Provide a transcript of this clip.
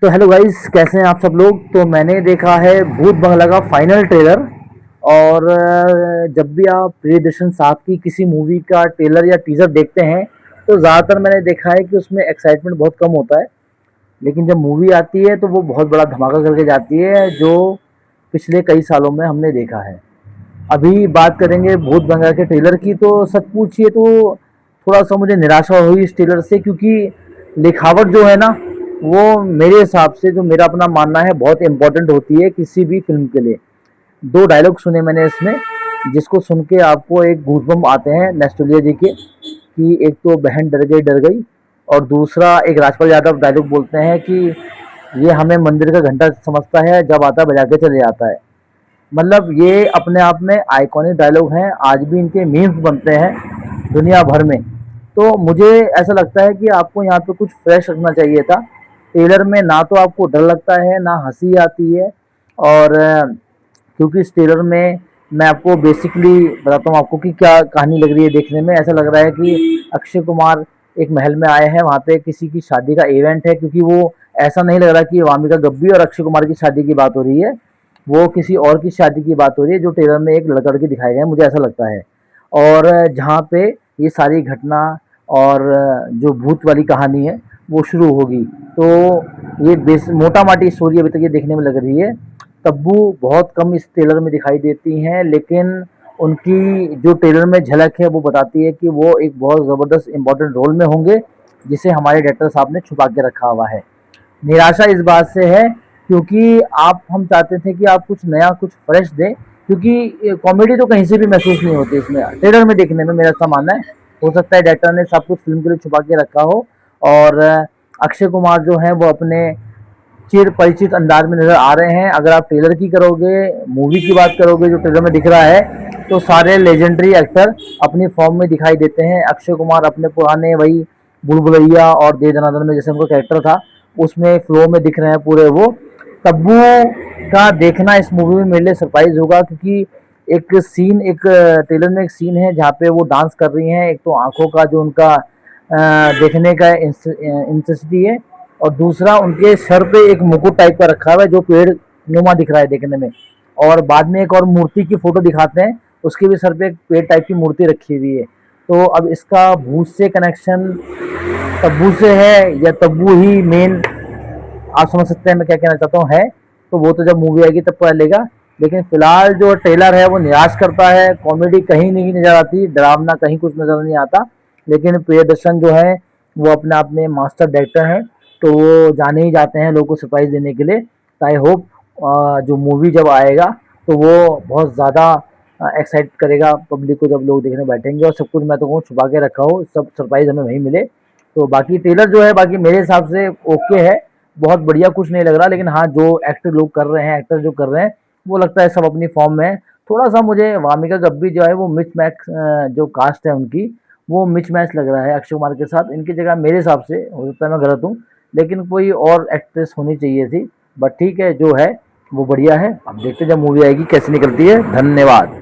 तो hello guys, कैसे हैं आप सब लोग। तो मैंने देखा है भूत बंगला का फाइनल ट्रेलर। और जब भी आप प्रियदर्शन साहब की किसी मूवी का ट्रेलर या टीजर देखते हैं तो ज़्यादातर मैंने देखा है कि उसमें एक्साइटमेंट बहुत कम होता है। लेकिन जब मूवी आती है तो वो बहुत बड़ा धमाका करके जाती है, जो पिछले कई सालों में हमने देखा है। अभी बात करेंगे भूत बंगला के ट्रेलर की, तो सच पूछिए तो थोड़ा सा मुझे निराशा हुई इस ट्रेलर से, क्योंकि लिखावट जो है ना, वो मेरे हिसाब से, जो मेरा अपना मानना है, बहुत इंपॉर्टेंट होती है किसी भी फिल्म के लिए। दो डायलॉग सुने मैंने इसमें, जिसको सुन के आपको एक गूजबम्प आते हैं नॉस्टैल्जिया जी के, कि एक तो बहन डर गई, और दूसरा एक राजपाल यादव डायलॉग बोलते हैं कि ये हमें मंदिर का घंटा समझता है, जब आता है बजा के चले जाता है। मतलब ये अपने आप में आइकॉनिक डायलॉग हैं, आज भी इनके मीम्स बनते हैं दुनिया भर में। तो मुझे ऐसा लगता है कि आपको यहाँ पे कुछ फ्रेश रखना चाहिए था। ट्रेलर में ना तो आपको डर लगता है ना हंसी आती है। और क्योंकि इस ट्रेलर में मैं आपको बेसिकली बताता हूँ आपको कि क्या कहानी लग रही है। देखने में ऐसा लग रहा है कि अक्षय कुमार एक महल में आए हैं, वहाँ पे किसी की शादी का इवेंट है, क्योंकि वो ऐसा नहीं लग रहा कि वामिका गब्बी और अक्षय कुमार की शादी की बात हो रही है। वो किसी और की शादी की बात हो रही है, जो ट्रेलर में एक लड़का लड़की दिखाए गए हैं, मुझे ऐसा लगता है। और जहाँ पे ये सारी घटना और जो भूत वाली कहानी है वो शुरू होगी। तो ये बेस मोटा माटी स्टोरी अभी तक ये देखने में लग रही है। तब्बू बहुत कम इस ट्रेलर में दिखाई देती हैं, लेकिन उनकी जो ट्रेलर में झलक है वो बताती है कि वो एक बहुत ज़बरदस्त इंपॉर्टेंट रोल में होंगे, जिसे हमारे डायरेक्टर साहब ने छुपा के रखा हुआ है। निराशा इस बात से है क्योंकि आप हम चाहते थे कि आप कुछ नया कुछ फ्रेश दें, क्योंकि कॉमेडी तो कहीं से भी महसूस नहीं होती इसमें, ट्रेलर में देखने में मेरा ऐसा मानना है। हो सकता है डायरेक्टर ने सब कुछ फिल्म के लिए छुपा के रखा हो। और अक्षय कुमार जो है वो अपने चिर परिचित अंदाज में नजर आ रहे हैं। अगर आप ट्रेलर की करोगे, मूवी की बात करोगे, जो ट्रेलर में दिख रहा है, तो सारे लेजेंडरी एक्टर अपनी फॉर्म में दिखाई देते हैं। अक्षय कुमार अपने पुराने वही बुलबुलैया और दे दनादन में जैसे उनका कैरेक्टर था, उसमें फ्लो में दिख रहे हैं पूरे वो। तब्बू का देखना इस मूवी में मेरे लिए सरप्राइज होगा, क्योंकि एक ट्रेलर में एक सीन है जहाँ पे वो डांस कर रही हैं। एक तो आंखों का जो उनका देखने का इंटेंसिटी है, और दूसरा उनके सर पे एक मुकुट टाइप का रखा हुआ है जो पेड़ नुमा दिख रहा है देखने में। और बाद में एक और मूर्ति की फोटो दिखाते हैं, उसके भी सर पे एक पेड़ टाइप की मूर्ति रखी हुई है। तो अब इसका भूत से कनेक्शन तब्बू से है या तब्बू ही मेन, आप समझ सकते हैं मैं क्या कहना चाहता हूँ, है। तो वो तो जब मूवी आएगी तब पता चलेगा। लेकिन फिलहाल जो ट्रेलर है वो निराश करता है, कॉमेडी कहीं नहीं नजर आती, डरावना कहीं कुछ नजर नहीं आता। लेकिन प्रियदर्शन जो है वो अपने आप में मास्टर डायरेक्टर हैं, तो वो जाने ही जाते हैं लोगों को सरप्राइज देने के लिए। तो आई होप जो मूवी जब आएगा तो वो बहुत ज़्यादा एक्साइट करेगा पब्लिक को, जब लोग देखने बैठेंगे। और सब कुछ मैं तो कहूँ छुपा के रखा हो, सब सरप्राइज हमें वहीं मिले। तो बाकी ट्रेलर जो है, बाकी मेरे हिसाब से ओके है, बहुत बढ़िया कुछ नहीं लग रहा। लेकिन हाँ, जो एक्टर लोग कर रहे हैं, एक्टर जो कर रहे हैं, वो लगता है सब अपनी फॉर्म में है। थोड़ा सा मुझे वामिका गब्बी जो है वो मिच मैच, जो कास्ट है उनकी, वो मिच मैच लग रहा है अक्षय कुमार के साथ। इनकी जगह मेरे हिसाब से, हो सकता है मैं गलत हूँ, लेकिन कोई और एक्ट्रेस होनी चाहिए थी। बट ठीक है, जो है वो बढ़िया है। अब देखते हैं जब मूवी आएगी कैसी निकलती है। धन्यवाद।